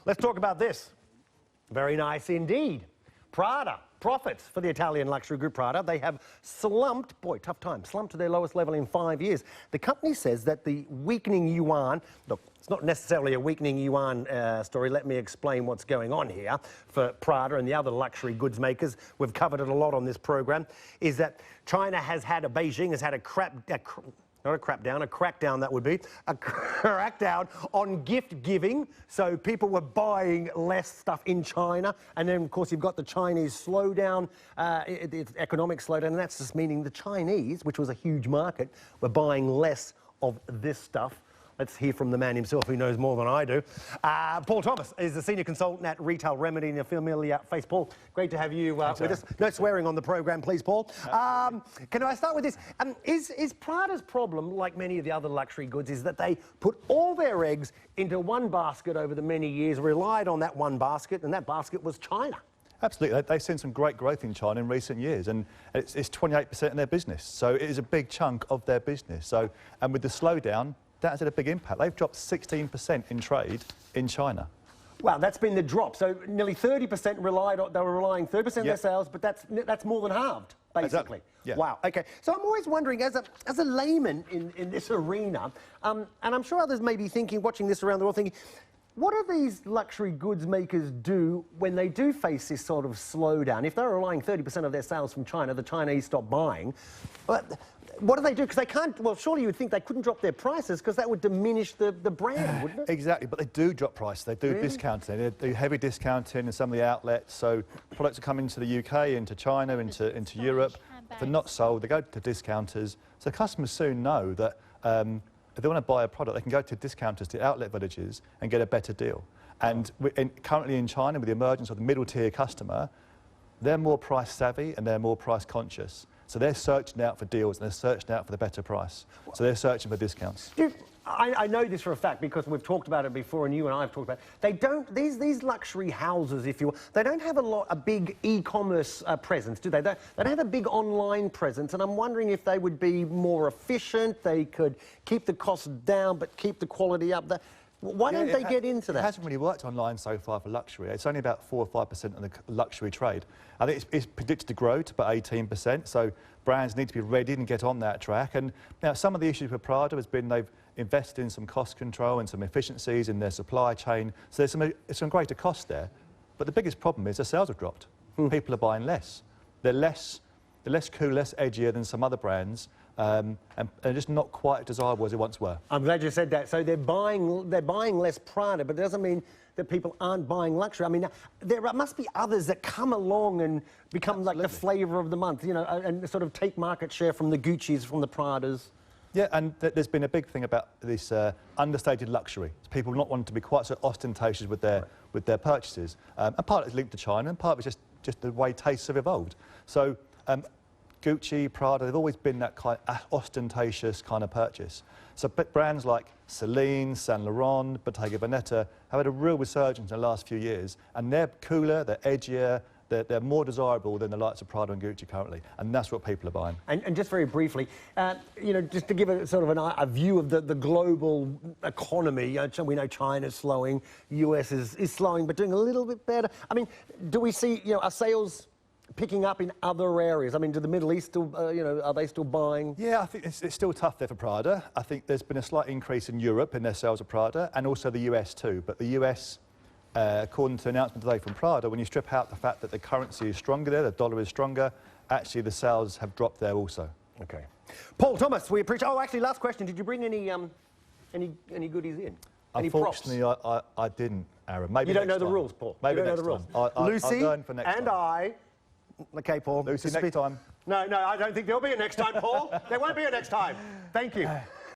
Let's talk about this. Very nice indeed. Prada. Profits for the Italian luxury group Prada. They have slumped, boy, tough time, slumped to their lowest level in 5 years. The company says that the weakening yuan, look, it's not necessarily a weakening yuan story. Let me explain what's going on here for Prada and the other luxury goods makers. We've covered it a lot on this program. Is that China has had Beijing has had a crackdown that would be, a crackdown on gift giving. So people were buying less stuff in China. And then, of course, you've got the Chinese slowdown, it's economic slowdown. And that's just meaning the Chinese, which was a huge market, were buying less of this stuff. Let's hear from the man himself who knows more than I do. Paul Thomas is the senior consultant at Retail Remedy in a familiar face. Paul, great to have you with us. No swearing on the program, please, Paul. Can I start with this? Is Prada's problem, like many of the other luxury goods, is that they put all their eggs into one basket over the many years, relied on that one basket, and that basket was China? Absolutely. They've seen some great growth in China in recent years, and it's 28% in their business. So it is a big chunk of their business. So, and with the slowdown, that has had a big impact. They've dropped 16% in trade in China. Wow, that's been the drop. So nearly 30% they were relying 30% of their sales, but that's more than halved, basically. Exactly. Yeah. Wow. Okay. So I'm always wondering, as a layman in this arena, and I'm sure others may be thinking, watching this around the world, thinking, what do these luxury goods makers do when they do face this sort of slowdown? If they're relying 30% of their sales from China, the Chinese stop buying. What do they do? Because they can't, well, surely you would think they couldn't drop their prices because that would diminish the brand, wouldn't it? Exactly, but they do drop prices. They do discounting. They do heavy discounting in some of the outlets. So products are coming to the UK, into China, into Europe. If they're not sold, they go to discounters. So customers soon know that if they want to buy a product, they can go to discounters, to outlet villages, and get a better deal. And currently in China, with the emergence of the middle-tier customer, they're more price savvy and they're more price conscious. So they're searching out for deals and they're searching out for the better price. So they're searching for discounts. I know this for a fact because we've talked about it before, and you and I have talked about it. They don't, these luxury houses, if you will, they don't have a big e-commerce presence, do they? They don't have a big online presence, and I'm wondering if they would be more efficient, they could keep the costs down but keep the quality up. Why don't they get into that? It hasn't really worked online so far for luxury. It's only about 4 or 5% of the luxury trade. I think it's predicted to grow to about 18%, so brands need to be ready and get on that track. And now some of the issues with Prada has been they've invested in some cost control and some efficiencies in their supply chain, so there's some greater cost there. But the biggest problem is their sales have dropped. People are buying less. They're less cool, less edgier than some other brands. And just not quite as desirable as they once were. I'm glad you said that. So they're buying less Prada, but it doesn't mean that people aren't buying luxury. I mean, there must be others that come along and become like the flavour of the month, you know, and sort of take market share from the Guccis, from the Pradas. Yeah, and there's been a big thing about this understated luxury. It's people not wanting to be quite so ostentatious with their purchases. And part of it's linked to China, and part of it's just the way tastes have evolved. So. Gucci, Prada, they've always been that kind of ostentatious kind of purchase. So brands like Celine, Saint Laurent, Bottega Veneta have had a real resurgence in the last few years, and they're cooler, they're edgier, they're more desirable than the likes of Prada and Gucci currently, and that's what people are buying. And just very briefly, you know, just to give a sort of a view of the global economy, we know China's slowing, US is slowing, but doing a little bit better. I mean, do we see, you know, our sales picking up in other areas? I mean, do the Middle East still, you know, are they still buying? Yeah, I think it's still tough there for Prada. I think there's been a slight increase in Europe in their sales of Prada, and also the US too. But the US, according to an announcement today from Prada, when you strip out the fact that the currency is stronger there, the dollar is stronger, actually the sales have dropped there also. Okay. Paul Thomas, we appreciate... Oh, actually, last question. Did you bring any goodies in? Any Unfortunately, props? I didn't, Aaron. Maybe you don't know next the time. rules, Paul. Maybe you don't next know the rules. I'll Lucy learn for next and time. I... Okay, Paul. Lucy, next time. No, I don't think there'll be a next time, Paul. There won't be a next time. Thank you.